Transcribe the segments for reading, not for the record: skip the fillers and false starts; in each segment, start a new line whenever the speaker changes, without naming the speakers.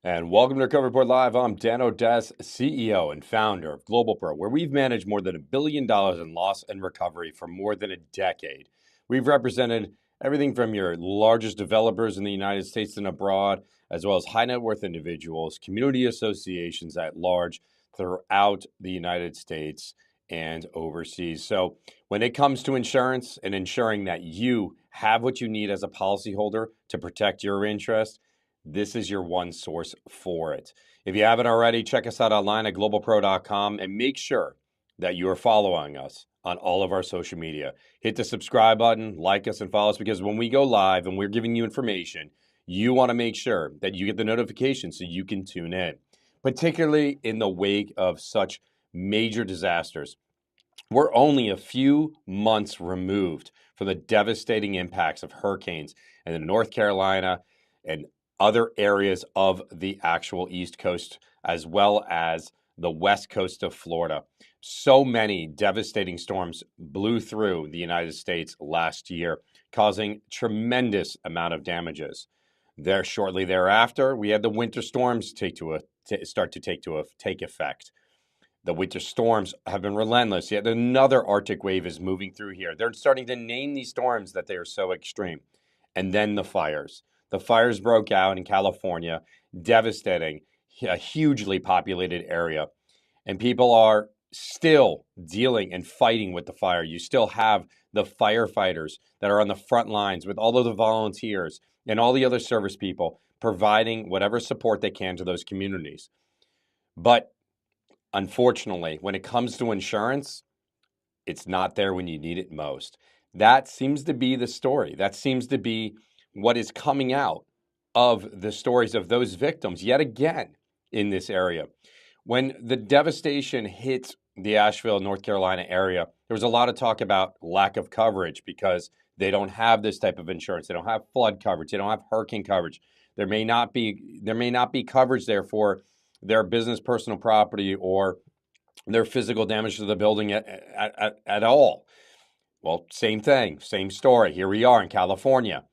And welcome to Recovery Report Live. I'm Dan Odess, CEO and founder of GlobalPro, where we've managed more than $1 billion in loss and recovery for more than a decade. We've represented everything from your largest developers in the United States and abroad, as well as high net worth individuals, community associations at large throughout the United States and overseas. So when it comes to insurance and ensuring that you have what you need as a policyholder to protect your interest, this is your one source for it. If you haven't already, check us out online at globalpro.com and make sure that you are following us on all of our social media. Hit the subscribe button, like us, and follow us, because when we go live and we're giving you information, you want to make sure that you get the notification so you can tune in, particularly in the wake of such major disasters. We're only a few months removed from the devastating impacts of hurricanes in North Carolina and other areas of the actual East Coast, as well as the West Coast of Florida. So many devastating storms blew through the United States last year, causing tremendous amount of damages. There, shortly thereafter, we had the winter storms take effect. The winter storms have been relentless, yet another Arctic wave is moving through here. They're starting to name these storms that they are so extreme. And then the fires. The fires broke out in California, devastating a hugely populated area. And people are still dealing and fighting with the fire. You still have the firefighters that are on the front lines with all of the volunteers and all the other service people providing whatever support they can to those communities. But unfortunately, when it comes to insurance, it's not there when you need it most. That seems to be the story. That seems to be what is coming out of the stories of those victims yet again in this area. When the devastation hit the Asheville, North Carolina area, there was a lot of talk about lack of coverage because they don't have this type of insurance. They don't have flood coverage. They don't have hurricane coverage. There may not be coverage there for their business, personal property, or their physical damage to the building at all. Well, same thing, same story. Here we are in California.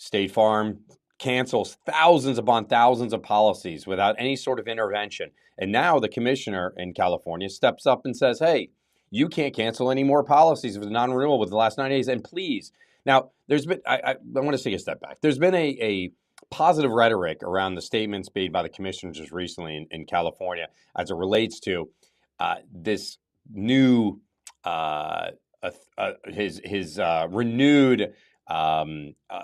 State Farm cancels thousands upon thousands of policies without any sort of intervention. And now the commissioner in California steps up and says, hey, you can't cancel any more policies with non-renewal with the last 9 days. And please. Now, there's been, I want to take a step back. There's been a positive rhetoric around the statements made by the commissioner just recently in California as it relates to this new, his renewed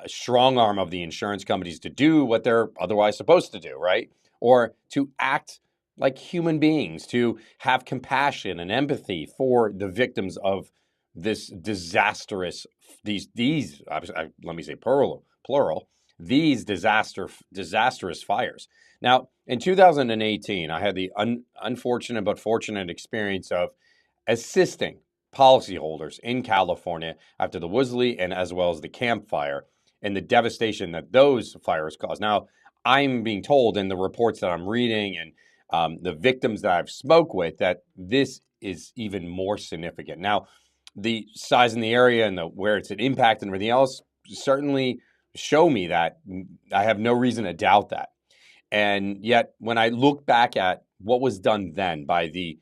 strong arm of the insurance companies to do what they're otherwise supposed to do, right? Or to act like human beings, to have compassion and empathy for the victims of this disastrous, let me say plural, these disastrous fires. Now, in 2018, I had the unfortunate but fortunate experience of assisting policyholders in California after the Woolsey and as well as the Camp Fire and the devastation that those fires caused. Now, I'm being told in the reports that I'm reading and the victims that I've spoke with that this is even more significant. Now, the size in the area and where it's an impact and everything else certainly show me that. I have no reason to doubt that. And yet, when I look back at what was done then by the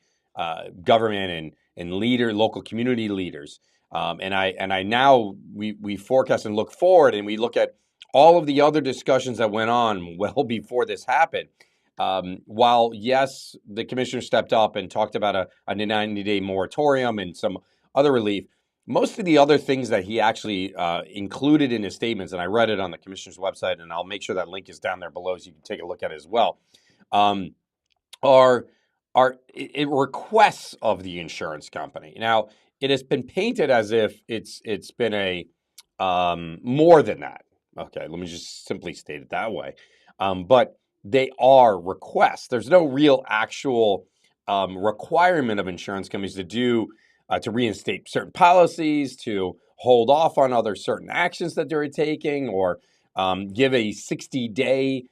government and local community leaders, and I now we forecast and look forward, and we look at all of the other discussions that went on well before this happened. While yes, the commissioner stepped up and talked about a 90-day moratorium and some other relief, most of the other things that he actually included in his statements, and I read it on the commissioner's website, and I'll make sure that link is down there below so you can take a look at it as well, are requests of the insurance company. Now, it has been painted as if it's been a more than that. Okay, let me just simply state it that way. But they are requests. There's no real actual requirement of insurance companies to do to reinstate certain policies, to hold off on other certain actions that they're taking, or give a 60-day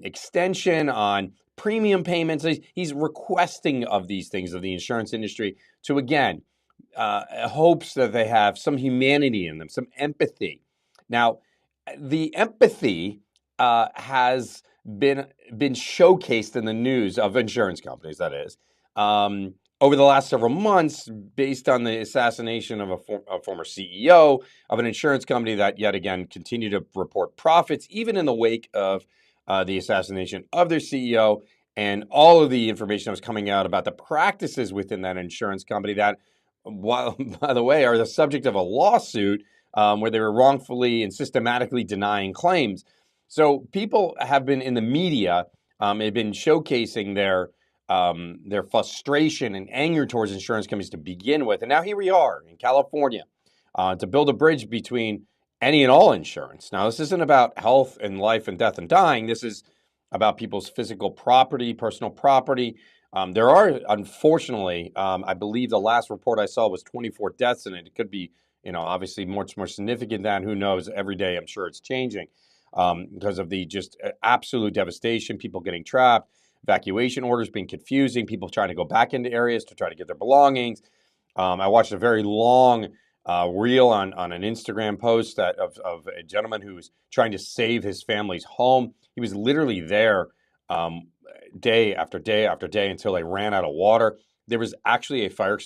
extension on premium payments. He's requesting of these things of the insurance industry to, again, hopes that they have some humanity in them, some empathy. Now, the empathy has been showcased in the news of insurance companies, that is, over the last several months, based on the assassination of a former CEO of an insurance company that yet again continued to report profits, even in the wake of the assassination of their CEO, and all of the information that was coming out about the practices within that insurance company that, while, by the way, are the subject of a lawsuit where they were wrongfully and systematically denying claims. So people have been in the media, have been showcasing their frustration and anger towards insurance companies to begin with. And now here we are in California to build a bridge between any and all insurance. Now, this isn't about health and life and death and dying. This is about people's physical property, personal property. There are, unfortunately, I believe the last report I saw was 24 deaths in it. It could be, obviously much more significant than, who knows, every day I'm sure it's changing because of the just absolute devastation, people getting trapped, evacuation orders being confusing, people trying to go back into areas to try to get their belongings. I watched a very long reel on an Instagram post of a gentleman who was trying to save his family's home. He was literally there day after day after day until they ran out of water. There was actually a fire,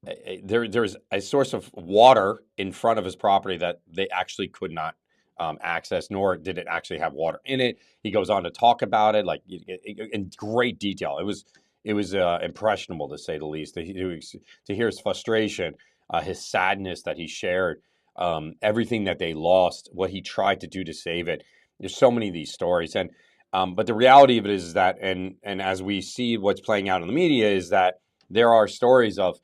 there was a source of water in front of his property that they actually could not access, nor did it actually have water in it. He goes on to talk about it like in great detail. It was impressionable, to say the least, to hear his frustration, his sadness that he shared, everything that they lost, what he tried to do to save it. There's so many of these stories, and but the reality of it is that, and as we see what's playing out in the media, is that there are stories of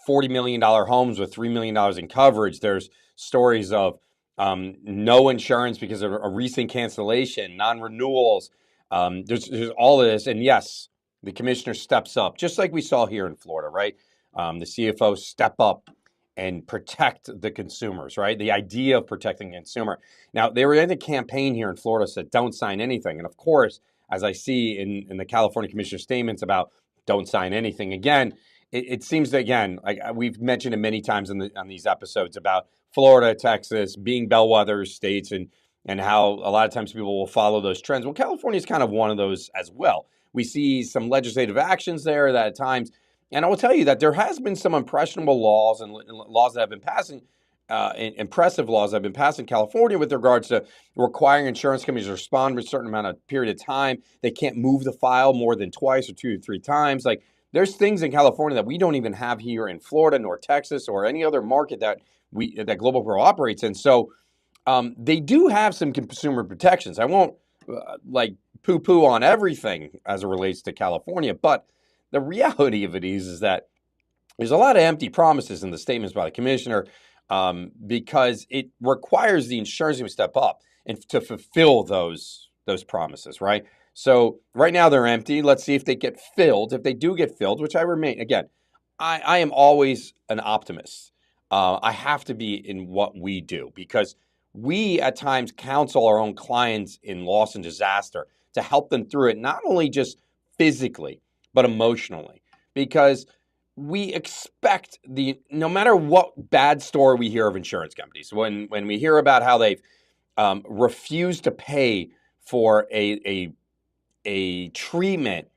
$40 million homes with $3 million in coverage. There's stories of no insurance because of a recent cancellation, non-renewals. There's all of this, and yes, the commissioner steps up, just like we saw here in Florida, right? The CFO step up and protect the consumers, right? The idea of protecting the consumer. Now, they were in a campaign here in Florida said, don't sign anything. And of course, as I see in the California commissioner's statements about don't sign anything, again, it seems that, again, like we've mentioned it many times on these episodes about Florida, Texas being bellwether states, and how a lot of times people will follow those trends. Well, California is kind of one of those as well. We see some legislative actions there that at times, and I will tell you that there has been some impressionable laws and laws that have been passing, impressive laws that have been passed in California with regards to requiring insurance companies to respond in a certain amount of period of time. They can't move the file more than twice or 2 to 3 times. Like, there's things in California that we don't even have here in Florida, nor Texas, or any other market that GlobalPro operates in. So they do have some consumer protections. I won't poo-poo on everything as it relates to California, but the reality of it is that there's a lot of empty promises in the statements by the commissioner because it requires the insurance to step up and to fulfill those promises, right? So right now they're empty. Let's see if they get filled. If they do get filled, which I remain, again, I am always an optimist. I have to be in what we do because we at times counsel our own clients in loss and disaster to help them through it, not only just physically, but emotionally, because we expect no matter what bad story we hear of insurance companies, when we hear about how they've refused to pay for a treatment,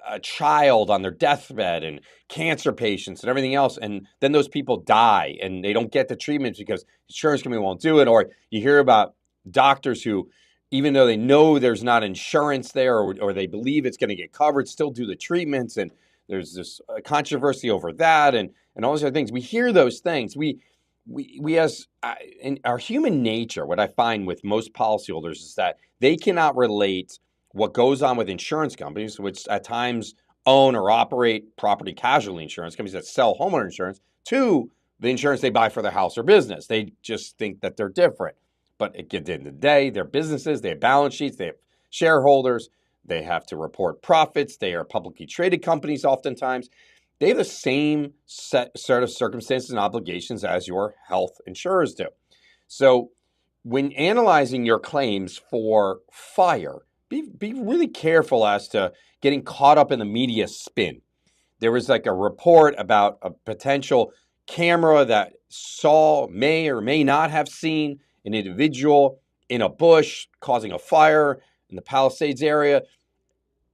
a child on their deathbed, and cancer patients and everything else, and then those people die and they don't get the treatments because insurance company won't do it. Or you hear about doctors who, even though they know there's not insurance there, or they believe it's going to get covered, still do the treatments, and there's this controversy over that, and all those other things. We hear those things. We as in our human nature, what I find with most policyholders is that they cannot relate what goes on with insurance companies, which at times own or operate property casualty insurance companies that sell homeowner insurance, to the insurance they buy for their house or business. They just think that they're different. But at the end of the day, they're businesses, they have balance sheets, they have shareholders, they have to report profits, they are publicly traded companies oftentimes. They have the same set of circumstances and obligations as your health insurers do. So when analyzing your claims for fire, be really careful as to getting caught up in the media spin. There was like a report about a potential camera that may or may not have seen an individual in a bush causing a fire in the Palisades area.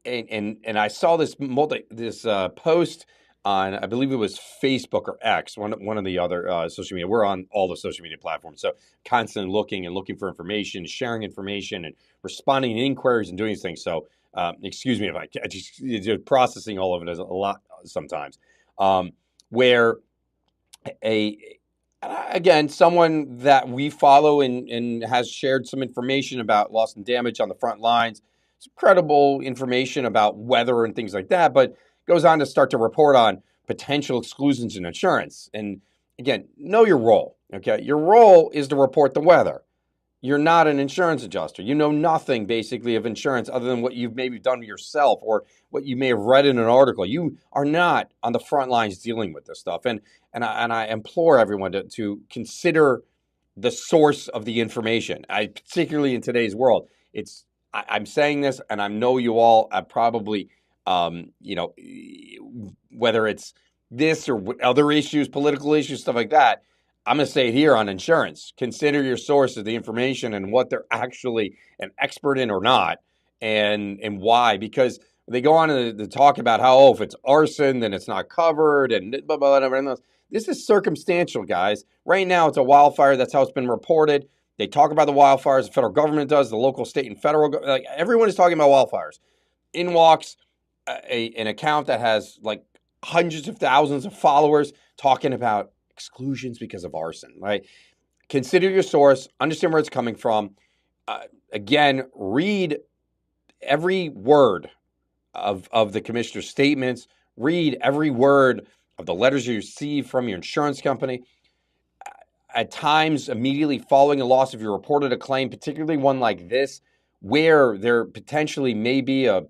And I saw this post on, I believe it was Facebook or X, one of the other social media. We're on all the social media platforms, so constantly looking for information, sharing information, and responding to inquiries and doing these things. So excuse me if I just processing all of it is a lot sometimes. Where again, someone that we follow and has shared some information about loss and damage on the front lines, some credible information about weather and things like that, but goes on to start to report on potential exclusions in insurance. And again, know your role, okay? Your role is to report the weather. You're not an insurance adjuster. You know nothing basically of insurance other than what you've maybe done yourself or what you may have read in an article. You are not on the front lines dealing with this stuff. And I implore everyone to consider the source of the information. Particularly in today's world, I'm saying this, and I know you all have probably, whether it's this or other issues, political issues, stuff like that. I'm going to say it here on insurance. Consider your source of the information and what they're actually an expert in or not, and why. Because they go on to talk about how, if it's arson, then it's not covered, and blah, blah, blah, blah. This is circumstantial, guys. Right now, it's a wildfire. That's how it's been reported. They talk about the wildfires. The federal government does. The local, state, and federal. Like, everyone is talking about wildfires. In walks an account that has like hundreds of thousands of followers talking about exclusions because of arson, right? Consider your source, understand where it's coming from. Again, read every word of the commissioner's statements, read every word of the letters you receive from your insurance company. At times, immediately following a loss, if you reported a claim, particularly one like this, where there potentially may be a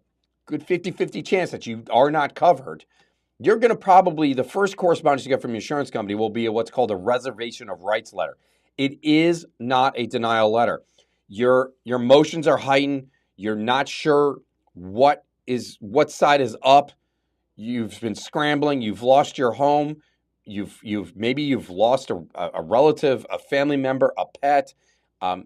good 50-50 chance that you are not covered, you're going to probably, the first correspondence you get from your insurance company will be what's called a reservation of rights letter. It is not a denial letter. Your emotions are heightened. You're not sure what side is up. You've been scrambling. You've lost your home. Maybe you've lost a relative, a family member, a pet.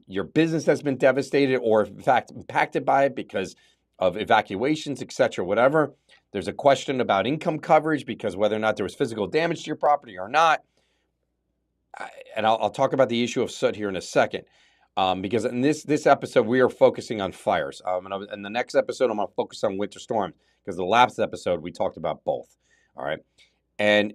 Your business has been devastated or in fact impacted by it because of evacuations, etc., whatever. There's a question about income coverage because whether or not there was physical damage to your property or not. And I'll talk about the issue of soot here in a second, because in this episode, we are focusing on fires. And in the next episode, I'm going to focus on winter storms because the last episode, we talked about both. All right. And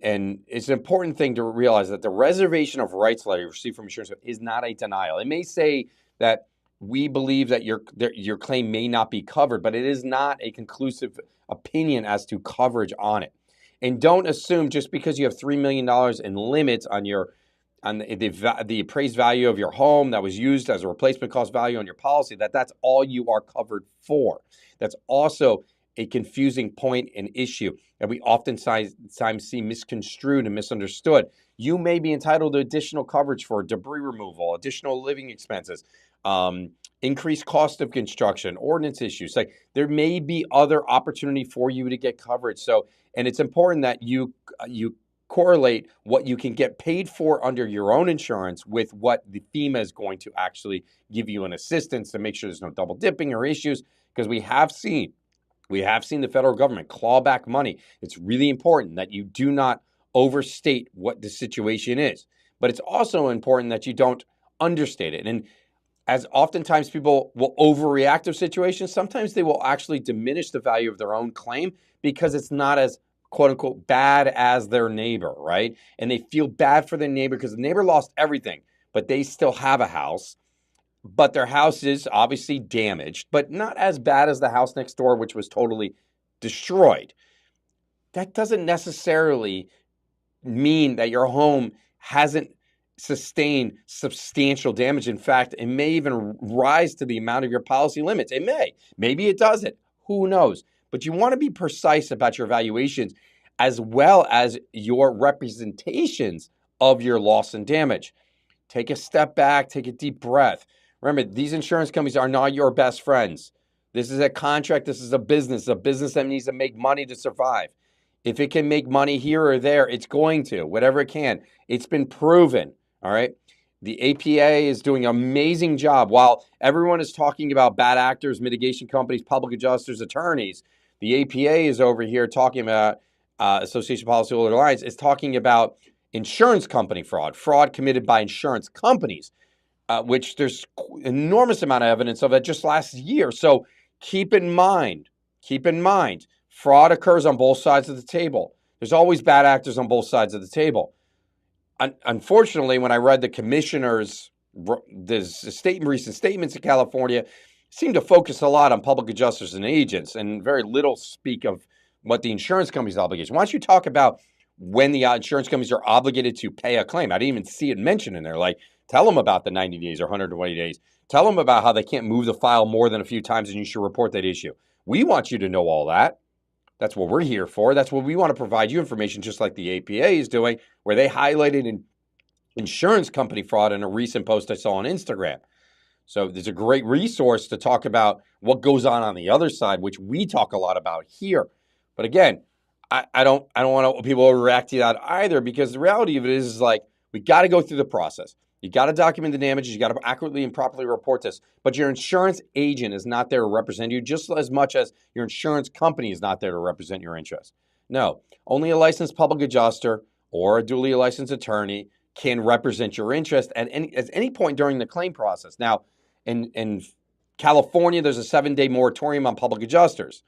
it's an important thing to realize that the reservation of rights letter you receive from insurance is not a denial. It may say that we believe that your claim may not be covered, but it is not a conclusive opinion as to coverage on it. And don't assume just because you have $3 million in limits on the appraised value of your home that was used as a replacement cost value on your policy, that's all you are covered for. That's also a confusing point and issue that we oftentimes see misconstrued and misunderstood. You may be entitled to additional coverage for debris removal, additional living expenses, increased cost of construction, ordinance issues. Like, there may be other opportunity for you to get coverage. So, and it's important that you correlate what you can get paid for under your own insurance with what the FEMA is going to actually give you in assistance to make sure there's no double dipping or issues, because we have seen the federal government claw back money. It's really important that you do not overstate what the situation is, but it's also important that you don't understate it. And as oftentimes people will overreact to situations, sometimes they will actually diminish the value of their own claim because it's not as quote unquote bad as their neighbor, right? And they feel bad for their neighbor because the neighbor lost everything, but they still have a house. But their house is obviously damaged, but not as bad as the house next door, which was totally destroyed. That doesn't necessarily mean that your home hasn't sustained substantial damage. In fact, it may even rise to the amount of your policy limits. It may. Maybe it doesn't. Who knows? But you want to be precise about your evaluations as well as your representations of your loss and damage. Take a step back, take a deep breath. Remember, these insurance companies are not your best friends. This is a contract. This is a business that needs to make money to survive. If it can make money here or there, it's going to, whatever it can. It's been proven, all right? The APA is doing an amazing job. While everyone is talking about bad actors, mitigation companies, public adjusters, attorneys, the APA is over here talking about Association of Policyholder Alliance is talking about insurance company fraud, fraud committed by insurance companies, which there's enormous amount of evidence of it just last year. So keep in mind, fraud occurs on both sides of the table. There's always bad actors on both sides of the table. Unfortunately, when I read the commissioner's recent statements in California, seem to focus a lot on public adjusters and agents and very little speak of what the insurance company's obligation. Why don't you talk about when the insurance companies are obligated to pay a claim? I didn't even see it mentioned in there. Like, tell them about the 90 days or 120 days. Tell them about how they can't move the file more than a few times and you should report that issue. We want you to know all that. That's what we're here for. That's what we want to provide you information, just like the APA is doing, where they highlighted insurance company fraud in a recent post I saw on Instagram. So there's a great resource to talk about what goes on the other side, which we talk a lot about here. But again, I don't want people to overreact to that either, because the reality of it is like, we got to go through the process. You got to document the damages. You got to accurately and properly report this. But your insurance agent is not there to represent you just as much as your insurance company is not there to represent your interests. No, only a licensed public adjuster or a duly licensed attorney can represent your interest at any point during the claim process. Now, in California, there's a 7-day moratorium on public adjusters.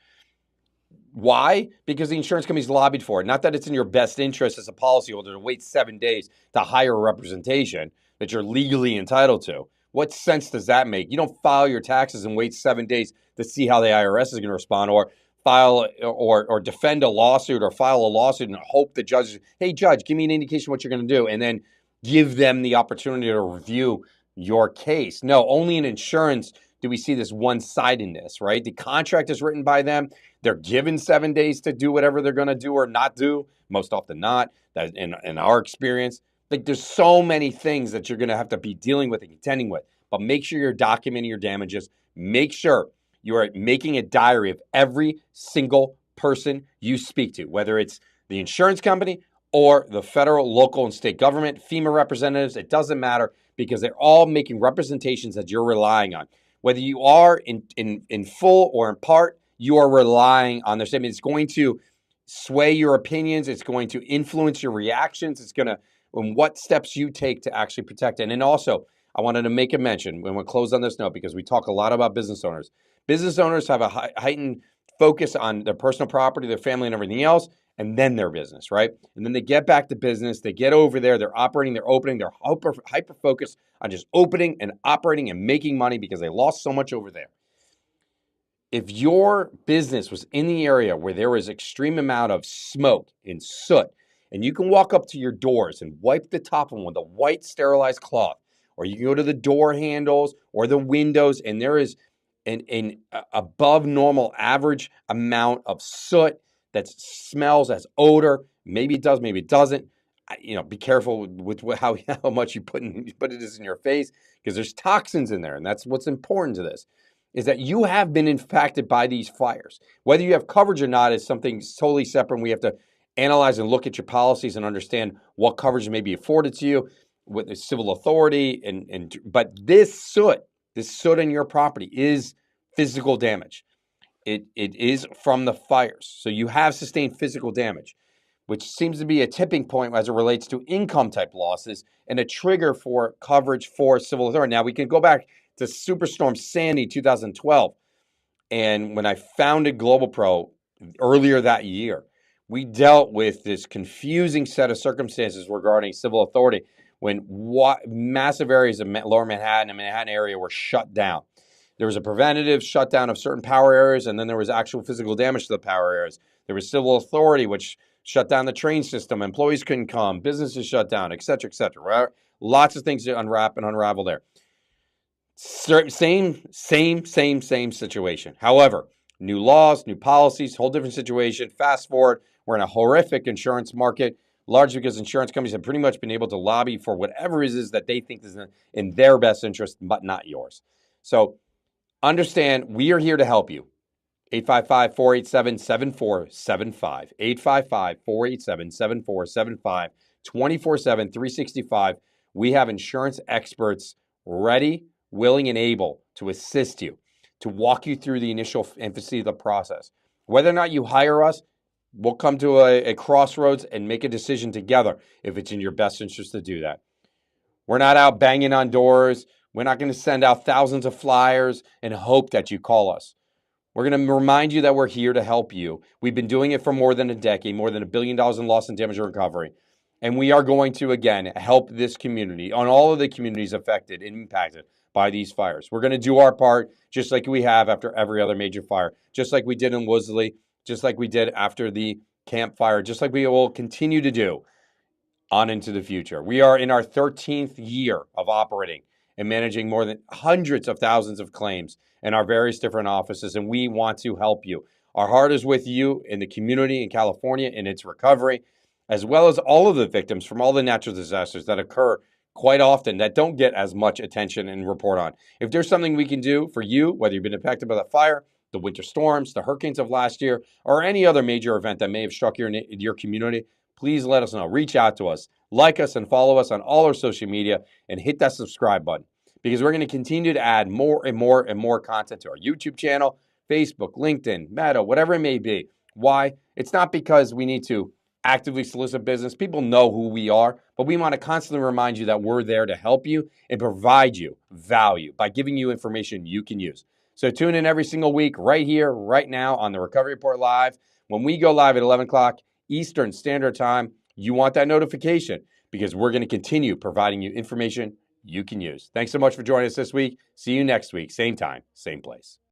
Why? Because the insurance companies lobbied for it. Not that it's in your best interest as a policyholder to wait 7 days to hire a representation that you're legally entitled to. What sense does that make? You don't file your taxes and wait 7 days to see how the IRS is going to respond, or file or defend a lawsuit, or file a lawsuit and hope the judge, hey, judge, give me an indication what you're going to do, and then give them the opportunity to review your case. No, only in insurance do we see this one-sidedness, right? The contract is written by them. They're given 7 days to do whatever they're going to do or not do, most often not. That in our experience, like, there's so many things that you're going to have to be dealing with and contending with. But make sure you're documenting your damages. Make sure you are making a diary of every single person you speak to, whether it's the insurance company or the federal, local, and state government, FEMA representatives. It doesn't matter, because they're all making representations that you're relying on. Whether you are in full or in part, you are relying on their statement. It's going to sway your opinions. It's going to influence your reactions. It's going to, and what steps you take to actually protect it. And then also, I wanted to make a mention when we close on this note, because we talk a lot about business owners. Business owners have a heightened focus on their personal property, their family, and everything else, and then their business, right? And then they get back to business. They get over there. They're operating, they're opening, they're hyper-focused on just opening and operating and making money because they lost so much over there. If your business was in the area where there was extreme amount of smoke and soot, and you can walk up to your doors and wipe the top of them with a white sterilized cloth, or you can go to the door handles or the windows, and there is an above normal average amount of soot that smells, as odor. Maybe it does, maybe it doesn't. Be careful with how much you put it in your face, because there's toxins in there, and that's what's important to this. Is that you have been impacted by these fires. Whether you have coverage or not is something totally separate. And we have to analyze and look at your policies and understand what coverage may be afforded to you with the civil authority. But this soot in your property is physical damage. It is from the fires. So you have sustained physical damage, which seems to be a tipping point as it relates to income type losses and a trigger for coverage for civil authority. Now, we can go back to Superstorm Sandy 2012. And when I founded GlobalPro earlier that year, we dealt with this confusing set of circumstances regarding civil authority when massive areas of lower Manhattan and Manhattan area were shut down. There was a preventative shutdown of certain power areas, and then there was actual physical damage to the power areas. There was civil authority, which shut down the train system. Employees couldn't come. Businesses shut down, et cetera, et cetera. Right? Lots of things to unwrap and unravel there. Same situation. However, new laws, new policies, whole different situation. Fast forward, we're in a horrific insurance market, largely because insurance companies have pretty much been able to lobby for whatever it is that they think is in their best interest, but not yours. So understand, we are here to help you. 855-487-7475. 855-487-7475. 24/7, 365. We have insurance experts ready, willing, and able to assist you, to walk you through the initial infancy of the process. Whether or not you hire us, we'll come to a crossroads and make a decision together if it's in your best interest to do that. We're not out banging on doors. We're not going to send out thousands of flyers and hope that you call us. We're going to remind you that we're here to help you. We've been doing it for more than a decade, more than $1 billion in loss and damage recovery. And we are going to, again, help this community, on all of the communities affected and impacted by these fires. We're going to do our part just like we have after every other major fire, just like we did in Worsley, just like we did after the Camp Fire, just like we will continue to do on into the future. We are in our 13th year of operating and managing more than hundreds of thousands of claims in our various different offices, and we want to help you. Our heart is with you in the community in California in its recovery, as well as all of the victims from all the natural disasters that occur quite often that don't get as much attention and report on. If there's something we can do for you, whether you've been impacted by the fire, the winter storms, the hurricanes of last year, or any other major event that may have struck your community, please let us know. Reach out to us, like us, and follow us on all our social media, and hit that subscribe button, because we're going to continue to add more and more and more content to our YouTube channel, Facebook, LinkedIn, Meta, whatever it may be. Why? It's not because we need to actively solicit business. People know who we are, but we want to constantly remind you that we're there to help you and provide you value by giving you information you can use. So tune in every single week right here, right now on the Recovery Report Live. When we go live at 11 o'clock Eastern Standard Time, you want that notification because we're going to continue providing you information you can use. Thanks so much for joining us this week. See you next week. Same time, same place.